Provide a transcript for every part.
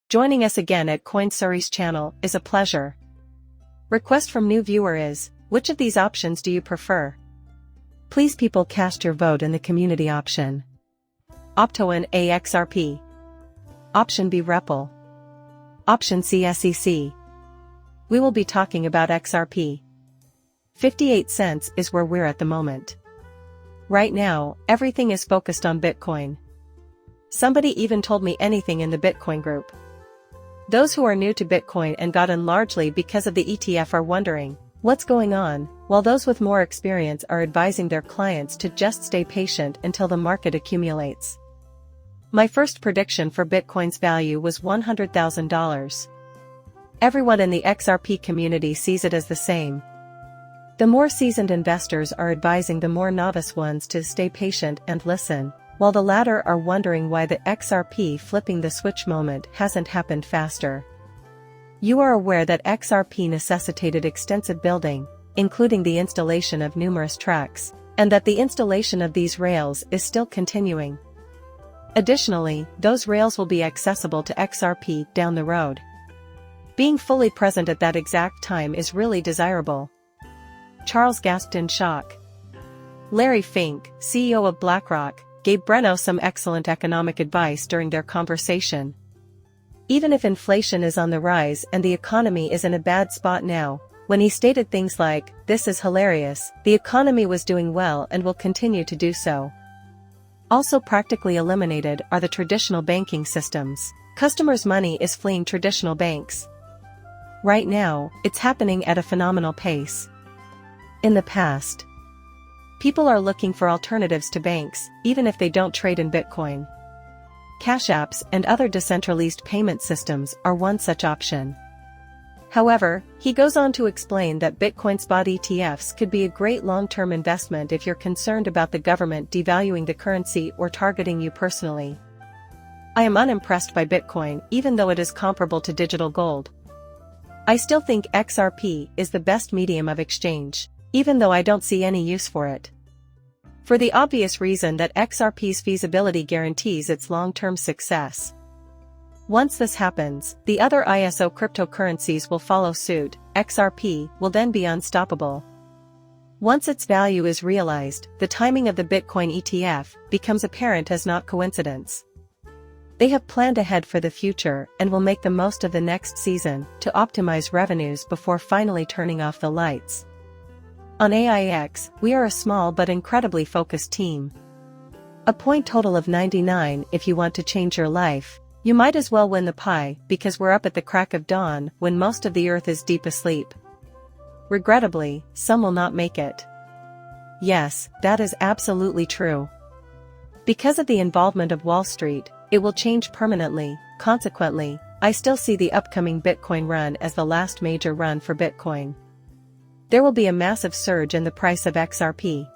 Joining us again at CoinSuri's channel is a pleasure. Request from new viewer is, which of these options do you prefer? Please people cast your vote in the community option. Option A XRP. Option B Ripple. Option C SEC. We will be talking about XRP. 58 cents is where we're at the moment. Right now, everything is focused on Bitcoin. Somebody even told me anything in the Bitcoin group. Those who are new to Bitcoin and got in largely because of the ETF are wondering, what's going on, while those with more experience are advising their clients to just stay patient until the market accumulates. My first prediction for Bitcoin's value was $100,000. Everyone in the XRP community sees it as the same. The more seasoned investors are advising the more novice ones to stay patient and listen, while the latter are wondering why the XRP flipping the switch moment hasn't happened faster. You are aware that XRP necessitated extensive building, including the installation of numerous tracks, and that the installation of these rails is still continuing. Additionally, those rails will be accessible to XRP down the road. Being fully present at that exact time is really desirable. Charles gasped in shock. Larry Fink, CEO of BlackRock, gave Breno some excellent economic advice during their conversation. Even if inflation is on the rise and the economy is in a bad spot now, when he stated things like, "This is hilarious, the economy was doing well and will continue to do so." Also practically eliminated are the traditional banking systems. Customers' money is fleeing traditional banks. Right now, it's happening at a phenomenal pace. In the past, people are looking for alternatives to banks, even if they don't trade in Bitcoin. Cash apps and other decentralized payment systems are one such option. However, he goes on to explain that Bitcoin spot ETFs could be a great long-term investment if you're concerned about the government devaluing the currency or targeting you personally. I am unimpressed by Bitcoin even though it is comparable to digital gold. I still think XRP is the best medium of exchange, even though I don't see any use for it. For the obvious reason that XRP's feasibility guarantees its long-term success. Once this happens, the other ISO cryptocurrencies will follow suit. XRP will then be unstoppable. Once its value is realized, the timing of the Bitcoin ETF becomes apparent as not coincidence. They have planned ahead for the future and will make the most of the next season to optimize revenues before finally turning off the lights. On AIX, we are a small but incredibly focused team. A point total of 99 if you want to change your life. You might as well win the pie because we're up at the crack of dawn when most of the earth is deep asleep. Regrettably, some will not make it. Yes, that is absolutely true. Because of the involvement of Wall Street, it will change permanently. Consequently, I still see the upcoming Bitcoin run as the last major run for Bitcoin. There will be a massive surge in the price of XRP.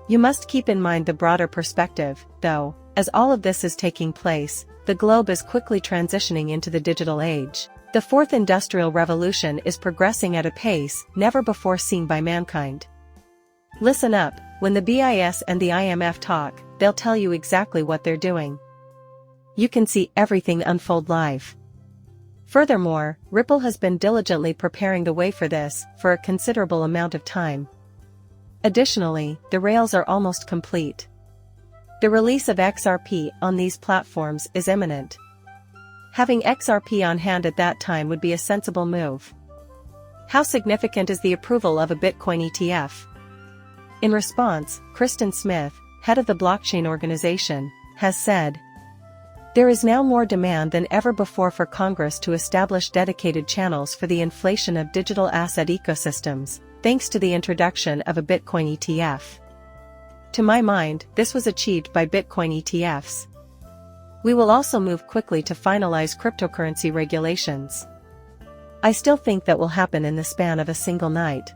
You must keep in mind the broader perspective, though, as all of this is taking place, the globe is quickly transitioning into the digital age. The fourth industrial revolution is progressing at a pace never before seen by mankind. Listen up, when the BIS and the IMF talk, they'll tell you exactly what they're doing. You can see everything unfold live. Furthermore, Ripple has been diligently preparing the way for this for a considerable amount of time. Additionally, the rails are almost complete. The release of XRP on these platforms is imminent. Having XRP on hand at that time would be a sensible move. How significant is the approval of a Bitcoin ETF? In response, Kristen Smith, head of the blockchain organization, has said, "There is now more demand than ever before for Congress to establish dedicated channels for the inflation of digital asset ecosystems, thanks to the introduction of a Bitcoin ETF. To my mind, this was achieved by Bitcoin ETFs. We will also move quickly to finalize cryptocurrency regulations. I still think that will happen in the span of a single night.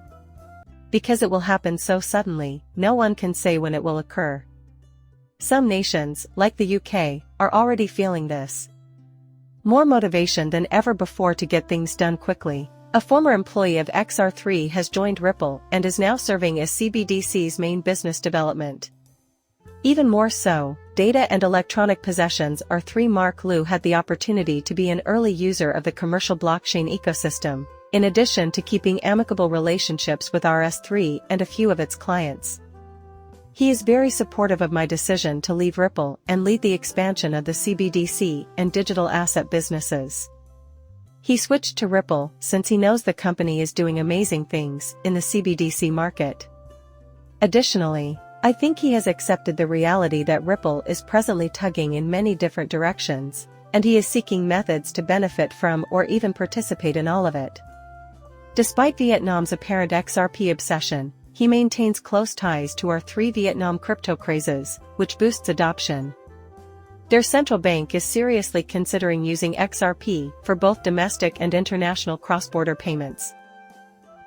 Because it will happen so suddenly, no one can say when it will occur. Some nations, like the UK, are already feeling this. More motivation than ever before to get things done quickly. A former employee of XR3 has joined Ripple and is now serving as CBDC's main business development. Even more so, data and electronic possessions are Mark Liu had the opportunity to be an early user of the commercial blockchain ecosystem, in addition to keeping amicable relationships with RS3 and a few of its clients. He is very supportive of my decision to leave Ripple and lead the expansion of the CBDC and digital asset businesses. He switched to Ripple since he knows the company is doing amazing things in the CBDC market. Additionally, I think he has accepted the reality that Ripple is presently tugging in many different directions, and he is seeking methods to benefit from or even participate in all of it. Despite Vietnam's apparent XRP obsession, he maintains close ties to our 3 Vietnam crypto crazes, which boosts adoption. Their central bank is seriously considering using XRP for both domestic and international cross-border payments.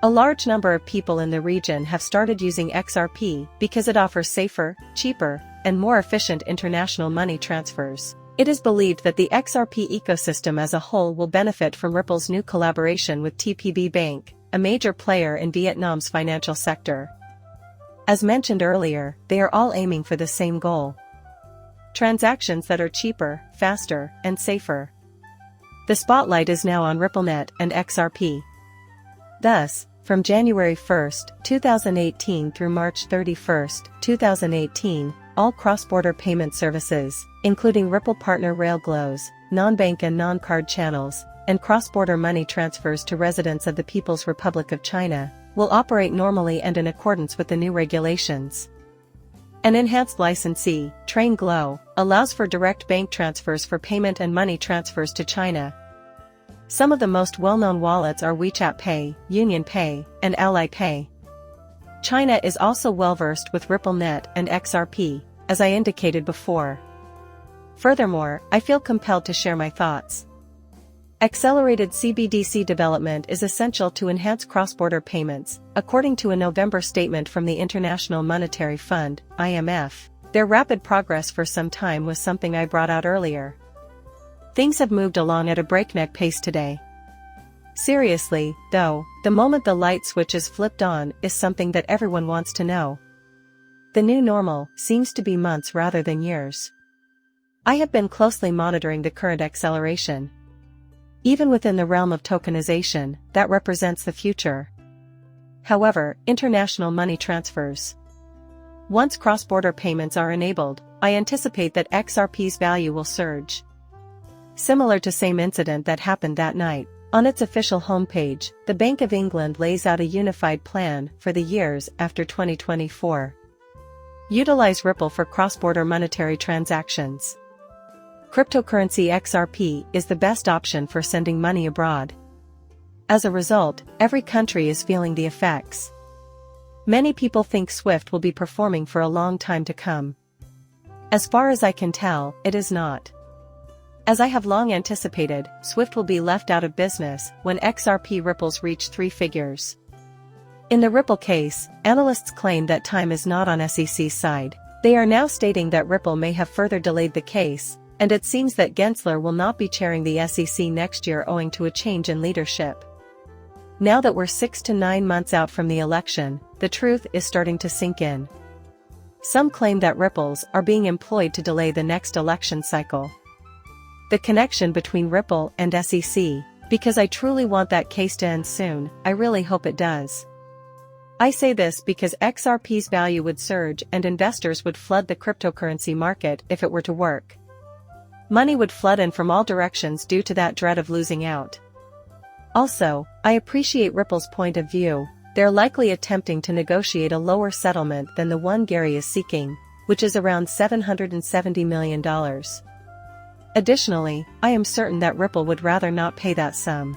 A large number of people in the region have started using XRP because it offers safer, cheaper, and more efficient international money transfers. It is believed that the XRP ecosystem as a whole will benefit from Ripple's new collaboration with TPB Bank, a major player in Vietnam's financial sector. As mentioned earlier, they are all aiming for the same goal: transactions that are cheaper, faster, and safer. The spotlight is now on RippleNet and XRP. Thus, from January 1, 2018 through March 31, 2018, all cross-border payment services, including Ripple partner Railglows, non-bank and non-card channels, and cross-border money transfers to residents of the People's Republic of China, will operate normally and in accordance with the new regulations. An enhanced licensee, TrainGlow, allows for direct bank transfers for payment and money transfers to China. Some of the most well-known wallets are WeChat Pay, Union Pay, and Ally Pay. China is also well-versed with RippleNet and XRP, as I indicated before. Furthermore, I feel compelled to share my thoughts. Accelerated CBDC development is essential to enhance cross-border payments, according to a November statement from the International Monetary Fund, IMF. Their rapid progress for some time was something I brought out earlier. Things have moved along at a breakneck pace today. Seriously, though, the moment the light switch is flipped on is something that everyone wants to know. The new normal seems to be months rather than years. I have been closely monitoring the current acceleration. Even within the realm of tokenization, that represents the future. However, international money transfers. Once cross-border payments are enabled, I anticipate that XRP's value will surge. Similar to same incident that happened that night, on its official homepage, the Bank of England lays out a unified plan for the years after 2024. Utilize Ripple for cross-border monetary transactions. Cryptocurrency XRP is the best option for sending money abroad. As a result, every country is feeling the effects. Many people think SWIFT will be performing for a long time to come. As far as I can tell, it is not. As I have long anticipated, SWIFT will be left out of business when XRP ripples reach 3 figures. In the Ripple case, analysts claim that time is not on SEC's side. They are now stating that Ripple may have further delayed the case, and it seems that Gensler will not be chairing the SEC next year owing to a change in leadership. Now that we're 6 to 9 months out from the election, the truth is starting to sink in. Some claim that ripples are being employed to delay the next election cycle. The connection between Ripple and SEC, because I truly want that case to end soon, I really hope it does. I say this because XRP's value would surge and investors would flood the cryptocurrency market if it were to work. Money would flood in from all directions due to that dread of losing out. Also, I appreciate Ripple's point of view. They're likely attempting to negotiate a lower settlement than the one Gary is seeking, which is around $770 million. Additionally, I am certain that Ripple would rather not pay that sum.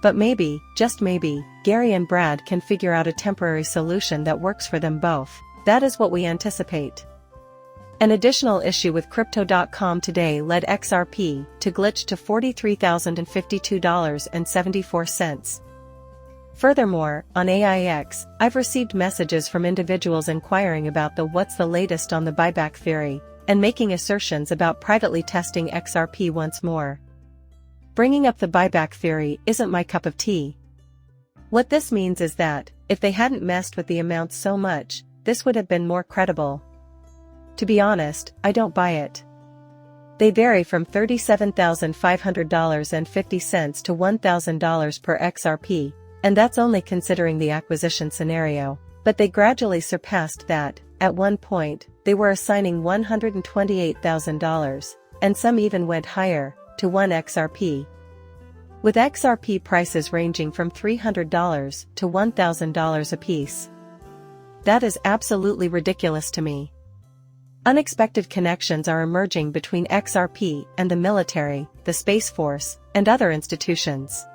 But maybe, just maybe, Gary and Brad can figure out a temporary solution that works for them both. That is what we anticipate. An additional issue with Crypto.com today led XRP to glitch to $43,052.74. Furthermore, on AIX, I've received messages from individuals inquiring about the what's the latest on the buyback theory, and making assertions about privately testing XRP once more. Bringing up the buyback theory isn't my cup of tea. What this means is that, if they hadn't messed with the amounts so much, this would have been more credible. To be honest, I don't buy it. They vary from $37,500.50 to $1,000 per XRP, and that's only considering the acquisition scenario, but they gradually surpassed that. At one point, they were assigning $128,000, and some even went higher, to 1 XRP. With XRP prices ranging from $300 to $1,000 apiece. That is absolutely ridiculous to me. Unexpected connections are emerging between XRP and the military, the Space Force, and other institutions.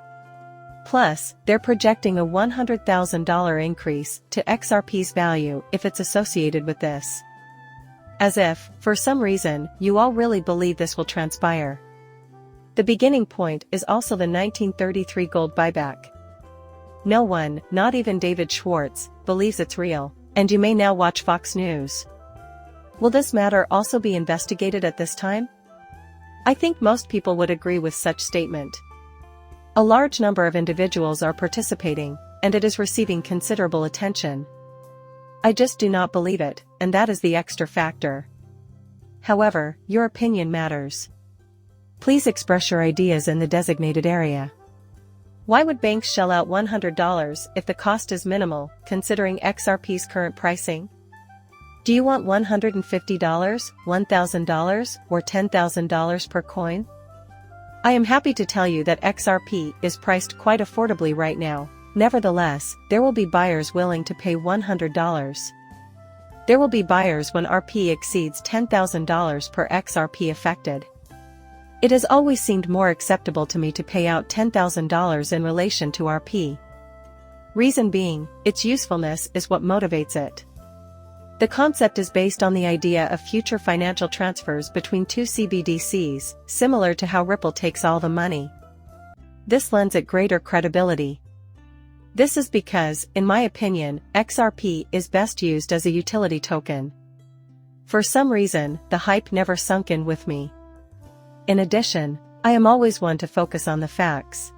Plus, they're projecting a $100,000 increase to XRP's value if it's associated with this. As if, for some reason, you all really believe this will transpire. The beginning point is also the 1933 gold buyback. No one, not even David Schwartz, believes it's real, and you may now watch Fox News. Will this matter also be investigated at this time? I think most people would agree with such statement. A large number of individuals are participating, and it is receiving considerable attention. I just do not believe it, and that is the extra factor. However, your opinion matters. Please express your ideas in the designated area. Why would banks shell out $100 if the cost is minimal, considering XRP's current pricing? Do you want $150, $1,000, or $10,000 per coin? I am happy to tell you that XRP is priced quite affordably right now. Nevertheless, there will be buyers willing to pay $100. There will be buyers when RP exceeds $10,000 per XRP affected. It has always seemed more acceptable to me to pay out $10,000 in relation to RP. Reason being, its usefulness is what motivates it. The concept is based on the idea of future financial transfers between two CBDCs, similar to how Ripple takes all the money. This lends it greater credibility. This is because, in my opinion, XRP is best used as a utility token. For some reason, the hype never sunk in with me. In addition, I am always one to focus on the facts.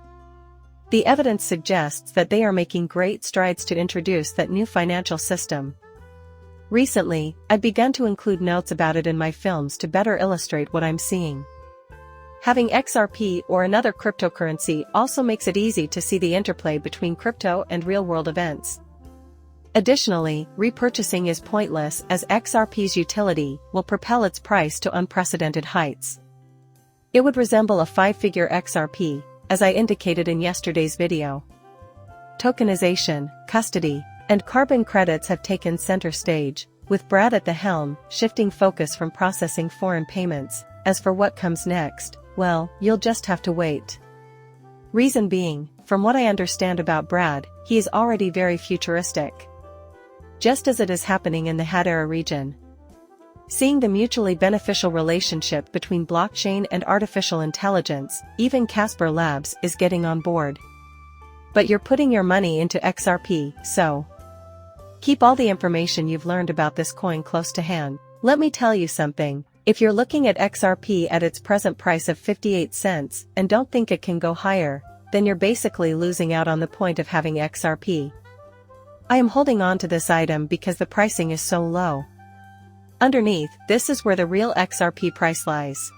The evidence suggests that they are making great strides to introduce that new financial system. Recently, I've begun to include notes about it in my films to better illustrate what I'm seeing. Having XRP or another cryptocurrency also makes it easy to see the interplay between crypto and real-world events. Additionally, repurchasing is pointless as XRP's utility will propel its price to unprecedented heights. It would resemble a 5-figure XRP, as I indicated in yesterday's video. Tokenization, custody, and carbon credits have taken center stage, with Brad at the helm, shifting focus from processing foreign payments. As for what comes next, well, you'll just have to wait. Reason being, from what I understand about Brad, he is already very futuristic. Just as it is happening in the Hadera region. Seeing the mutually beneficial relationship between blockchain and artificial intelligence, even Casper Labs is getting on board. But you're putting your money into XRP, so keep all the information you've learned about this coin close to hand. Let me tell you something, if you're looking at XRP at its present price of 58 cents and don't think it can go higher, then you're basically losing out on the point of having XRP. I am holding on to this item because the pricing is so low. Underneath, this is where the real XRP price lies.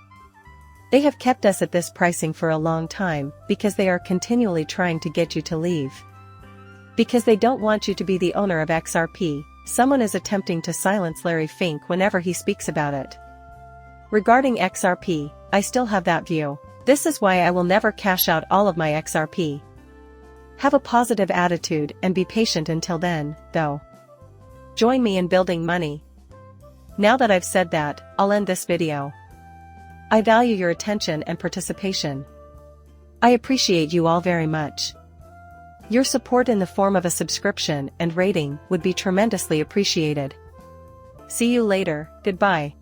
They have kept us at this pricing for a long time because they are continually trying to get you to leave. Because they don't want you to be the owner of XRP, someone is attempting to silence Larry Fink whenever he speaks about it. Regarding XRP, I still have that view. This is why I will never cash out all of my XRP. Have a positive attitude and be patient until then, though. Join me in building money. Now that I've said that, I'll end this video. I value your attention and participation. I appreciate you all very much. Your support in the form of a subscription and rating would be tremendously appreciated. See you later, goodbye.